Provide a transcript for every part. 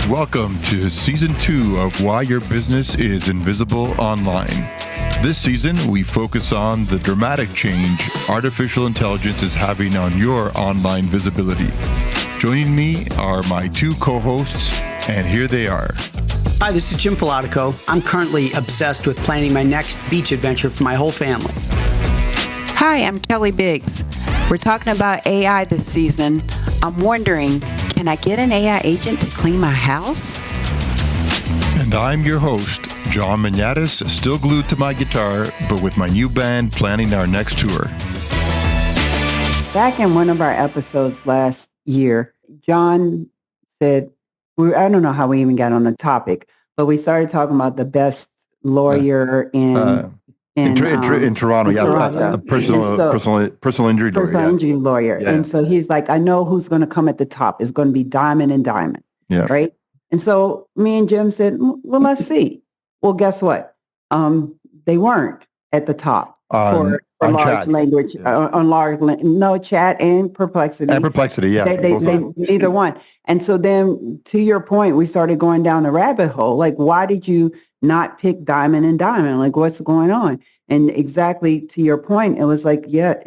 Welcome to Season 2 of Why Your Business is Invisible Online. This season, we focus on the dramatic change artificial intelligence is having on your online visibility. Joining me are my two co-hosts, and here they are. Hi, this is Jim Filatico. I'm currently obsessed with planning my next beach adventure for my whole family. Hi, I'm Kelly Biggs. We're talking about AI this season. I'm wondering, can I get an AI agent to clean my house? And I'm your host, John Manatis, still glued to my guitar, but with my new band planning our next tour. Back in one of our episodes last year, John said, I don't know how we even got on the topic, but we started talking about the best lawyer in Toronto, Toronto. Personal injury lawyer. Personal injury lawyer. Yeah. And so he's like, I know who's going to come at the top. It's going to be Diamond and Diamond. Yeah. Right. And so me and Jim said, well, let's see. Well, guess what? They weren't at the top for large chat. language, on chat and Perplexity. And Perplexity, yeah. They neither one. And so then to your point, we started going down the rabbit hole. Like, why did you not pick Diamond and Diamond? Like, what's going on? And exactly to your point, it was like, yeah,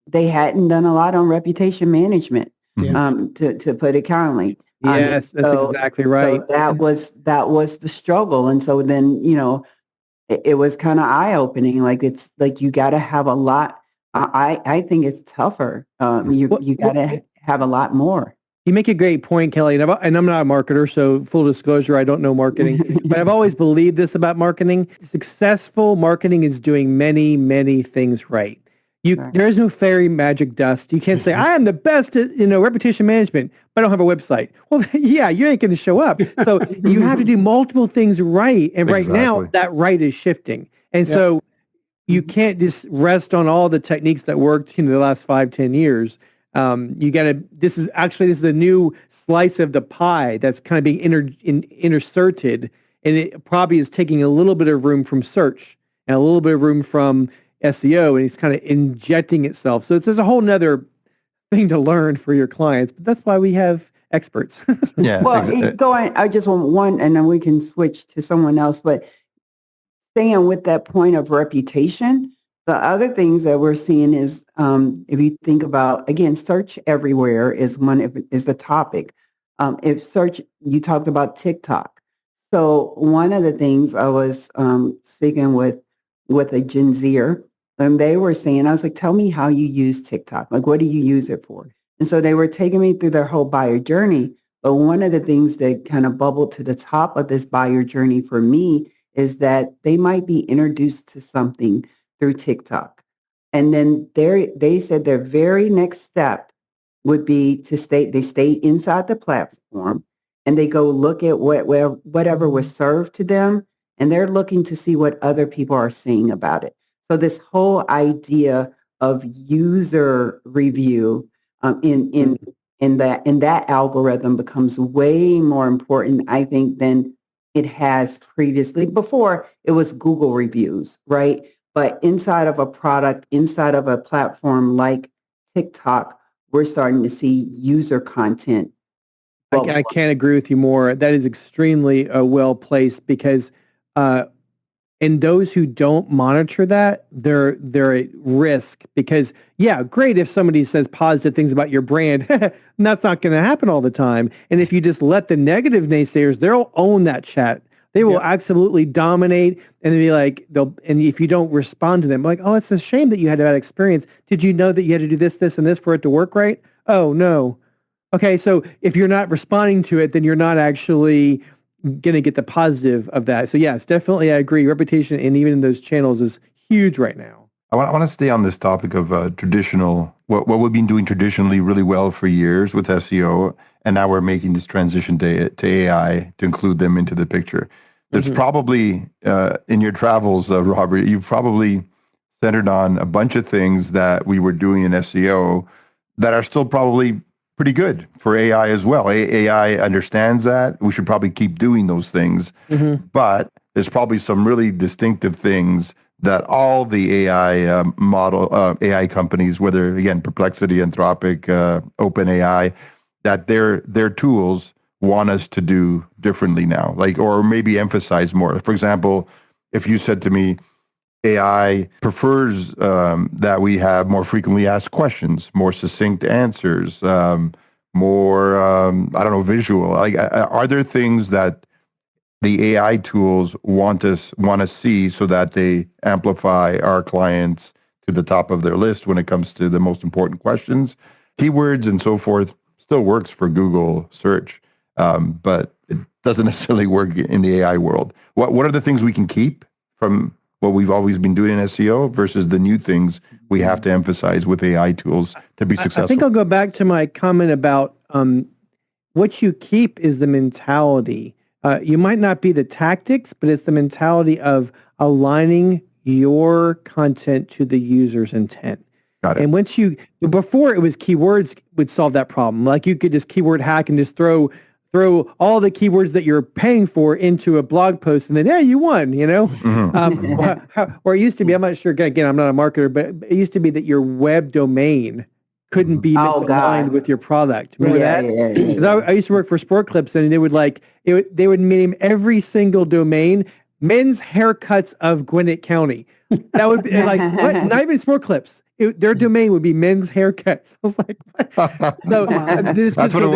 they hadn't done a lot on reputation management, to put it kindly. Yes, that's exactly right. So that was the struggle. And so then, it was kind of eye-opening. Like, it's like you got to have a lot. I think it's tougher. You got to have a lot more. You make a great point, Kelly, and I'm not a marketer, so full disclosure, I don't know marketing, but I've always believed this about marketing. Successful marketing is doing many, many things right. There is no fairy magic dust. You can't say, I am the best at reputation management, but I don't have a website. Well, yeah, you ain't going to show up. So you have to do multiple things right, and right now that right is shifting. And so you can't just rest on all the techniques that worked the last 5-10 years. You got to. This is the new slice of the pie that's kind of being inserted, and it probably is taking a little bit of room from search and a little bit of room from SEO, and it's kind of injecting itself. So there's a whole nother thing to learn for your clients, but that's why we have experts. Yeah. Well, going. I just want one, and then we can switch to someone else. But staying with that point of reputation. The other things that we're seeing is, if you think about, again, search everywhere is the topic. If search, you talked about TikTok. So one of the things I was speaking with a Gen Zer, and they were saying, I was like, tell me how you use TikTok. Like, what do you use it for? And so they were taking me through their whole buyer journey. But one of the things that kind of bubbled to the top of this buyer journey for me is that they might be introduced to something through TikTok. And then they said their very next step would be to stay inside the platform and they go look at whatever was served to them, and they're looking to see what other people are saying about it. So this whole idea of user review in that algorithm becomes way more important, I think, than it has previously. Before, it was Google reviews, right? But inside of a product, inside of a platform like TikTok, we're starting to see user content. I can't agree with you more. That is extremely well placed because and those who don't monitor that, they're at risk because, great if somebody says positive things about your brand, that's not going to happen all the time. And if you just let the negative naysayers, they'll own that chat. They will absolutely dominate, and they'll be like, and if you don't respond to them, like, oh, it's a shame that you had a bad experience. Did you know that you had to do this, this, and this for it to work right? Oh, no. Okay, so if you're not responding to it, then you're not actually going to get the positive of that. So yes, definitely, I agree. Reputation, and even in those channels, is huge right now. I want to stay on this topic of traditional, what we've been doing traditionally really well for years with SEO, and now we're making this transition to AI to include them into the picture. There's probably, in your travels, Robert, you've probably centered on a bunch of things that we were doing in SEO that are still probably pretty good for AI as well. AI understands that. We should probably keep doing those things. But there's probably some really distinctive things that all the AI AI companies, whether, again, Perplexity, Anthropic, OpenAI, that their tools want us to do differently now? Like, or maybe emphasize more. For example, if you said to me, AI prefers that we have more frequently asked questions, more succinct answers, more, I don't know, visual. Like, are there things that the AI tools want to see so that they amplify our clients to the top of their list when it comes to the most important questions? Keywords and so forth still works for Google search, but it doesn't necessarily work in the AI world. What are the things we can keep from what we've always been doing in SEO versus the new things we have to emphasize with AI tools to be successful? I think I'll go back to my comment about what you keep is the mentality. You might not be the tactics, but it's the mentality of aligning your content to the user's intent. Got it. And before it was keywords would solve that problem. Like you could just keyword hack and just throw all the keywords that you're paying for into a blog post and then, yeah, you won, or it used to be, I'm not sure, again, I'm not a marketer, but it used to be that your web domain couldn't be misaligned with your product. Remember that? Because I used to work for Sport Clips and they would they would name every single domain men's haircuts of Gwinnett County. That would be like, what? Not even Sport Clips. Their domain would be men's haircuts. I was like, what? So, that's what it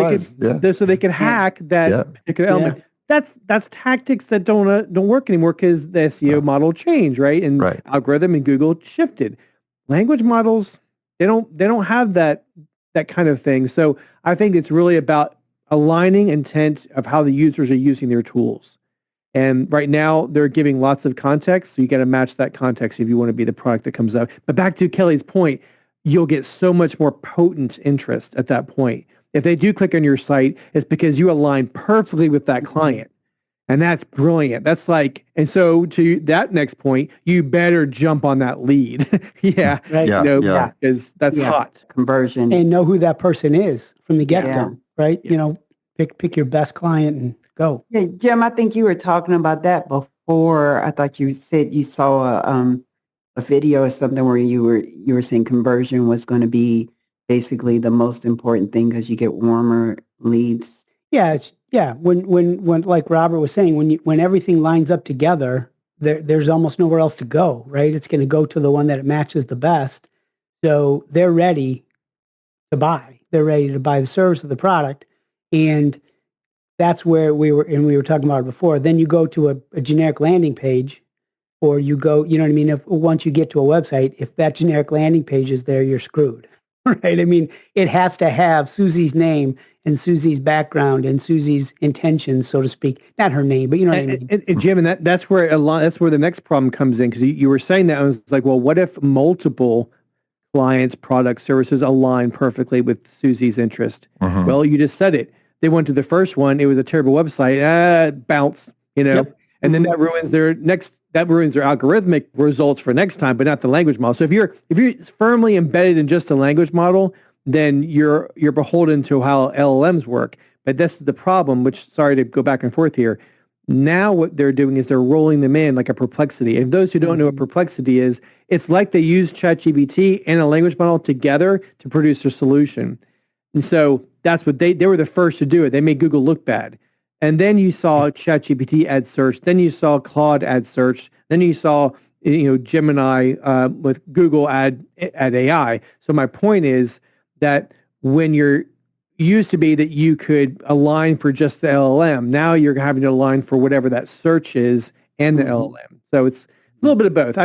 was. So they could hack that particular element. That's tactics that don't work anymore because the SEO model changed, right? And algorithm and Google shifted. Language models, they don't have that kind of thing. So I think it's really about aligning intent of how the users are using their tools. And right now they're giving lots of context. So you got to match that context if you want to be the product that comes up. But back to Kelly's point, you'll get so much more potent interest at that point. If they do click on your site, it's because you align perfectly with that client. And that's brilliant. That's like, and so to that next point, you better jump on that lead. Because that's hot. Conversion. And know who that person is from the get-go, right? Yeah. Pick your best client and go. Yeah, Jim, I think you were talking about that before. I thought you said you saw a video or something where you were saying conversion was going to be basically the most important thing because you get warmer leads. Yeah, when like Robert was saying, when everything lines up together, there's almost nowhere else to go, right? It's going to go to the one that it matches the best. So they're ready to buy. They're ready to buy the service or the product. And that's where we were talking about it before. Then you go to a generic landing page, or you go, you know what I mean? Once you get to a website, if that generic landing page is there, you're screwed, right? I mean, it has to have Susie's name and Susie's background and Susie's intentions, so to speak. Not her name, but you know what I mean. And Jim, and that's where the next problem comes in, because you were saying that, I was like, well, what if multiple clients, products, services align perfectly with Susie's interest? Mm-hmm. Well, you just said it. They went to the first one. It was a terrible website. Bounce, and then that ruins their algorithmic results for next time, but not the language model. So if you're firmly embedded in just a language model, then you're beholden to how LLMs work. But that's the problem, which, sorry to go back and forth here. Now what they're doing is they're rolling them in like a Perplexity. And those who don't know what Perplexity is, it's like they use ChatGPT and a language model together to produce a solution. And so that's what they were the first to do it. They made Google look bad. And then you saw ChatGPT add search. Then you saw Claude add search. Then you saw Gemini with Google add AI. So my point is that when you're used to be that you could align for just the LLM, now you're having to align for whatever that search is and the LLM. So it's a little bit of both.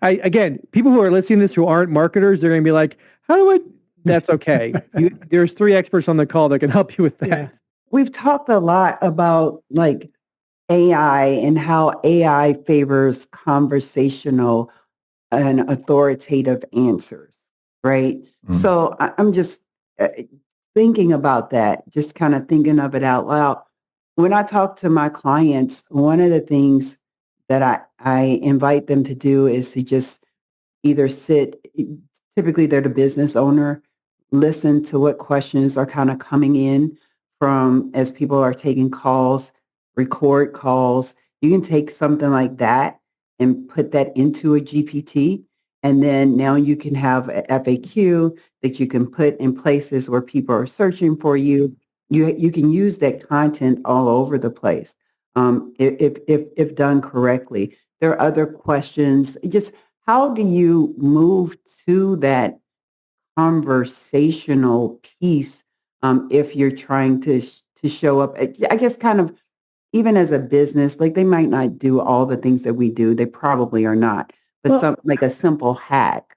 Again, people who are listening to this who aren't marketers, they're going to be like, how do I? That's okay. There's 3 experts on the call that can help you with that. Yeah. We've talked a lot about like AI and how AI favors conversational and authoritative answers, right? Mm-hmm. So I'm just thinking about that, just kind of thinking of it out loud. When I talk to my clients, one of the things that I invite them to do is to just either typically they're the business owner, listen to what questions are kind of coming in from as people are taking calls, record calls. You can take something like that and put that into a GPT. And then now you can have a FAQ that you can put in places where people are searching for you. you can use that content all over the place if done correctly. There are other questions. Just how do you move to that conversational piece if you're trying to show up? I guess kind of even as a business, like they might not do all the things that we do. They probably are not, but Well, some like a simple hack.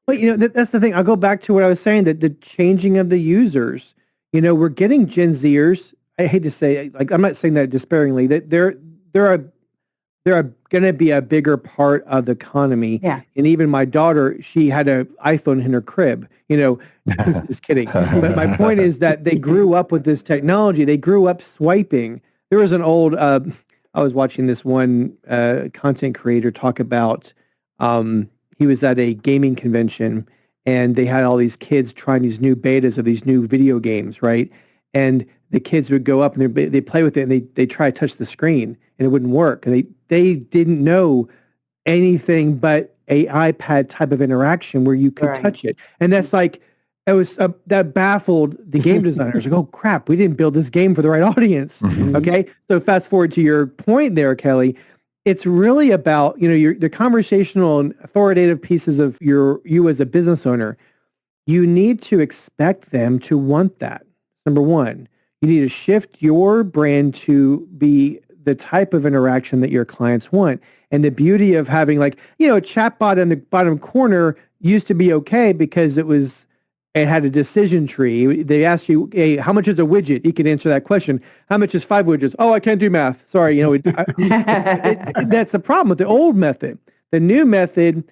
Well, that's the thing. I'll go back to what I was saying, that the changing of the users, we're getting Gen Zers. I hate to say, like, I'm not saying that despairingly, that they're going to be a bigger part of the economy. Yeah. And even my daughter, she had an iPhone in her crib, just kidding. But my point is that they grew up with this technology. They grew up swiping. There was an old, I was watching this one content creator talk about, he was at a gaming convention and they had all these kids trying these new betas of these new video games, right? And the kids would go up and they play with it and they try to touch the screen and it wouldn't work. And they didn't know anything but a iPad type of interaction where you could touch it. And that's like, that baffled the game designers. Like, oh crap, we didn't build this game for the right audience. Okay. So fast forward to your point there, Kelly. It's really about, the conversational and authoritative pieces of you as a business owner. You need to expect them to want that. Number one, you need to shift your brand to be the type of interaction that your clients want. And the beauty of having a chatbot in the bottom corner used to be okay because it had a decision tree. They asked you, hey, how much is a widget? You can answer that question. How much is 5 widgets? Oh, I can't do math. Sorry. That's the problem with the old method. The new method,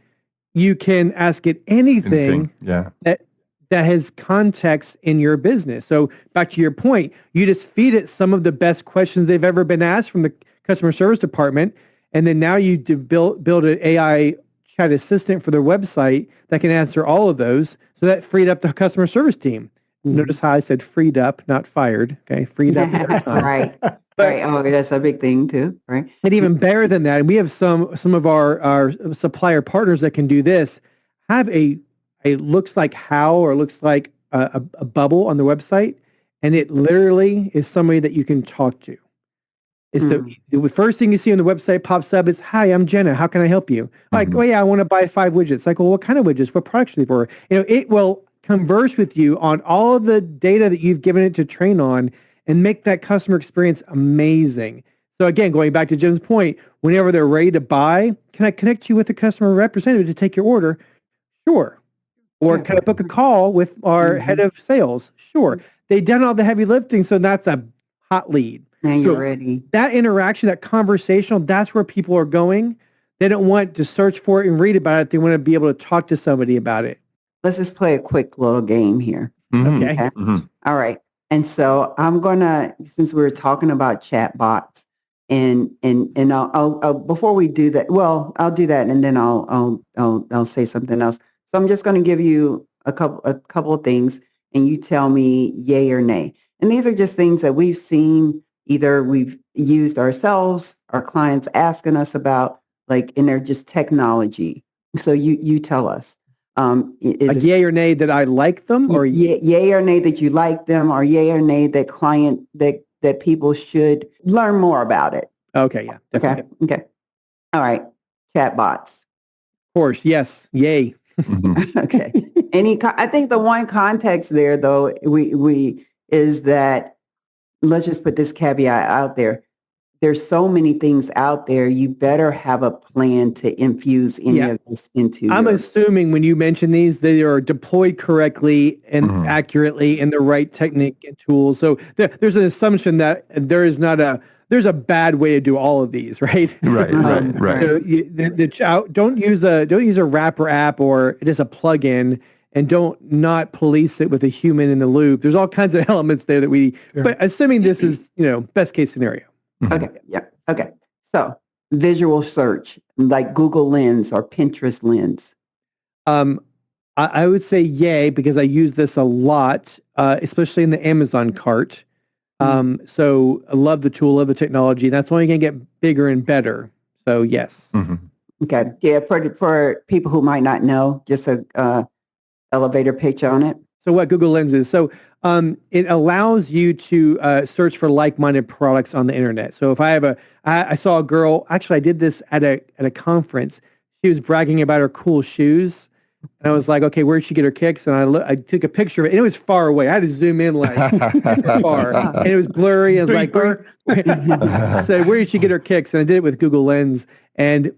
you can ask it anything that has context in your business. So back to your point, you just feed it some of the best questions they've ever been asked from the customer service department. And then now you build an AI chat assistant for their website that can answer all of those. So that freed up the customer service team. Notice how I said freed up, not fired. Okay, freed up their time. Right. Right. Oh, that's a big thing too. Right. And even better than that, and we have some of our supplier partners that can do this. Have a looks like a bubble on the website, and it literally is somebody that you can talk to. It's the first thing you see on the website pops up is, hi, I'm Jenna. How can I help you? Like, oh yeah, I want to buy 5 widgets. Like, well, what kind of widgets? What products are they for? It will converse with you on all of the data that you've given it to train on and make that customer experience amazing. So again, going back to Jim's point, whenever they're ready to buy, can I connect you with a customer representative to take your order? Sure. Or can I book a call with our head of sales? Sure. They've done all the heavy lifting, so that's a hot lead. Now you're ready. That interaction, that conversational, that's where people are going. They don't want to search for it and read about it. They want to be able to talk to somebody about it. Let's just play a quick little game here. Okay. All right. And so I'm gonna, since we were talking about chat bots, and I'll before we do that, well, I'll do that, and then I'll say something else. So I'm just going to give you a couple of things, and you tell me yay or nay. And these are just things that we've seen, either we've used ourselves, our clients asking us about, and they're just technology. So you tell us. Is yay or nay that I like them, or yay or nay that you like them, or yay or nay that people should learn more about it. Okay, yeah, definitely. Okay. All right. Chat bots. Of course, yes, yay. Okay. I think the one context there, though, we is that, let's just put this caveat out there. There's so many things out there. You better have a plan to infuse any of this into. I'm assuming when you mention these, they are deployed correctly and accurately in the right technique and tools. So there's an assumption that there's a bad way to do all of these, right? Right. So don't use a wrapper app or just a plugin, and don't not police it with a human in the loop. There's all kinds of elements there that but assuming this is, best case scenario. Okay. Yeah. Okay. So visual search, like Google Lens or Pinterest Lens. I would say yay, because I use this a lot, especially in the Amazon cart. So I love the tool, love the technology. That's only going to get bigger and better. So yes. Okay. Yeah. For people who might not know, just a elevator pitch on it. So what Google Lens is. So it allows you to search for like-minded products on the internet. So if I saw a girl, actually I did this at a conference. She was bragging about her cool shoes. And I was like, okay, where'd she get her kicks? And I took a picture of it, and it was far away. I had to zoom in like far, and it was blurry. I was like, I said, where did she get her kicks? And I did it with Google Lens. And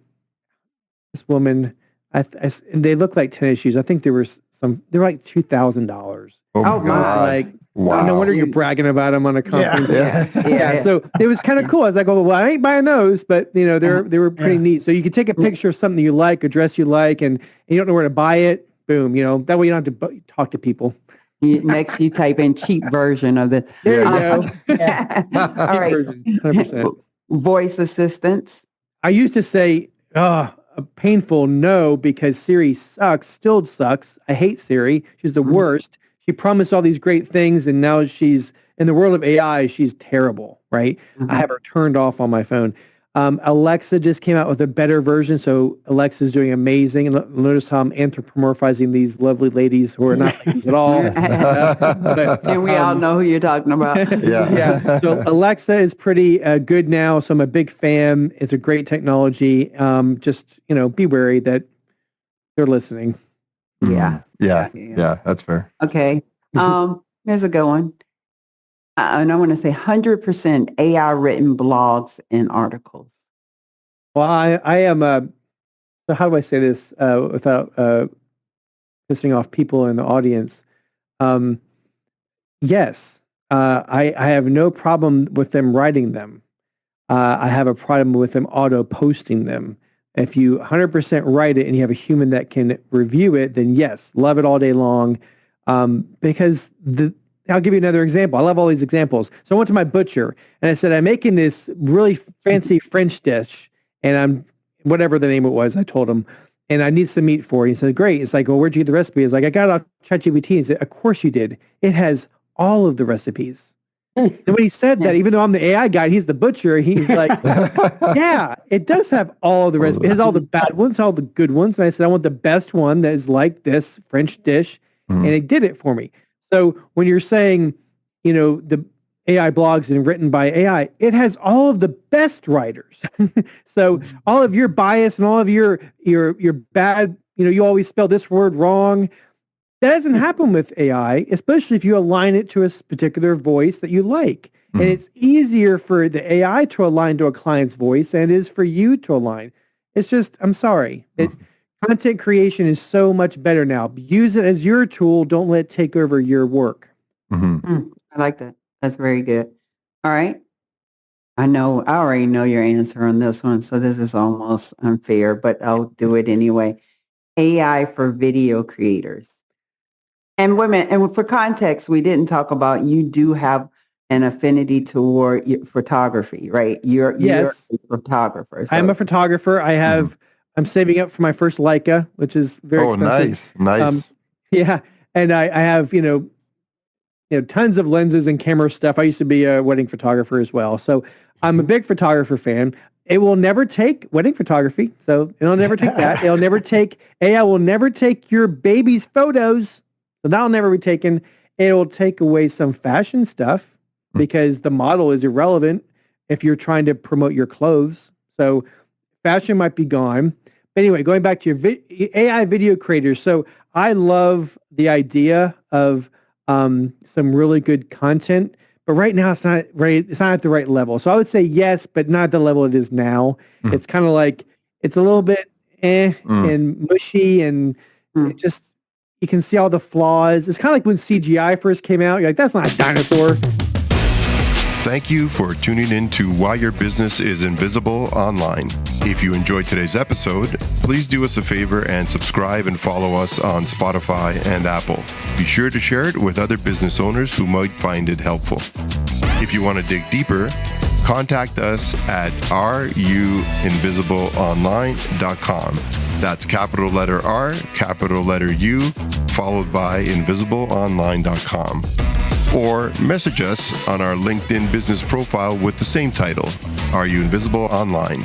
this woman, and they look like tennis shoes. I think they're like $2,000. Oh my God. Like, wow. No wonder you're bragging about them on a conference. Yeah. So it was kind of cool. I was like, well, I ain't buying those, but they were pretty neat. So you could take a picture of something you like, a dress you like, and you don't know where to buy it. Boom. That way you don't have to talk to people. Next, you type in cheap version of the. There you go. All right. 100%. Voice assistants. I used to say, a painful no, because Siri sucks, still sucks. I hate Siri. She's the worst. She promised all these great things, and now she's, in the world of AI, she's terrible, right? I have her turned off on my phone. Alexa just came out with a better version, so Alexa's doing amazing. And notice how I'm anthropomorphizing these lovely ladies who are not ladies at all. And we all know who you're talking about. Yeah. So Alexa is pretty good now, so I'm a big fan. It's a great technology. Just, be wary that they're listening. Yeah. Yeah, that's fair. Okay. Here's a good one. And I want to say 100% AI written blogs and articles. Well, I am so how do I say this without pissing off people in the audience? Yes, I have no problem with them writing them. I have a problem with them auto posting them. If you 100% write it and you have a human that can review it, then yes, love it all day long. Because I'll give you another example. I love all these examples. So I went to my butcher and I said, I'm making this really fancy French dish, and I'm whatever the name it was, I told him, and I need some meat for it. He said, great. It's like, well, where'd you get the recipe? It's like, I got it off ChatGPT. He said, of course you did. It has all of the recipes. And when he said that, even though I'm the AI guy, he's the butcher, he's like, yeah, it does have all of the recipes. It has all the bad ones, all the good ones. And I said, I want the best one that is like this French dish. And it did it for me. So when you're saying, the AI blogs and written by AI, it has all of the best writers. So all of your bias and all of your bad, you always spell this word wrong. That doesn't happen with AI, especially if you align it to a particular voice that you like. And it's easier for the AI to align to a client's voice than it is for you to align. It's just, I'm sorry. Content creation is so much better now. Use it as your tool. Don't let it take over your work. I like that. That's very good. All right. I already know your answer on this one, so this is almost unfair, but I'll do it anyway. AI for video creators. And women, and for context, we didn't talk about, you do have an affinity toward photography, right? You're a photographer. So. I'm a photographer. I'm saving up for my first Leica, which is very expensive. Nice. Yeah. And I have, tons of lenses and camera stuff. I used to be a wedding photographer as well. So I'm a big photographer fan. It will never take wedding photography. So it'll never take that. AI will never take your baby's photos. So that'll never be taken. It'll take away some fashion stuff because the model is irrelevant if you're trying to promote your clothes. So fashion might be gone. But anyway, going back to your AI video creators. So I love the idea of some really good content, but right now it's not right. It's not at the right level. So I would say yes, but not at the level it is now. It's kind of like, it's a little bit and mushy, and it just, you can see all the flaws. It's kind of like when CGI first came out. You're like, that's not a dinosaur. Thank you for tuning in to Why Your Business is Invisible Online. If you enjoyed today's episode, please do us a favor and subscribe and follow us on Spotify and Apple. Be sure to share it with other business owners who might find it helpful. If you want to dig deeper, contact us at ruinvisibleonline.com. That's capital letter R, capital letter U, followed by invisibleonline.com. Or message us on our LinkedIn business profile with the same title, Are You Invisible Online?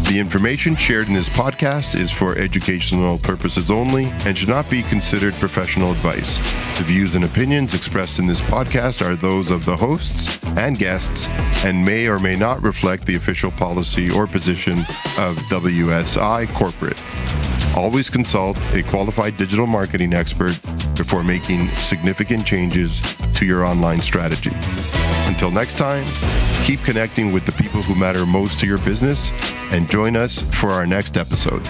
The information shared in this podcast is for educational purposes only and should not be considered professional advice. The views and opinions expressed in this podcast are those of the hosts and guests and may or may not reflect the official policy or position of WSI Corporate. Always consult a qualified digital marketing expert before making significant changes to your online strategy. Until next time, keep connecting with the people who matter most to your business and join us for our next episode.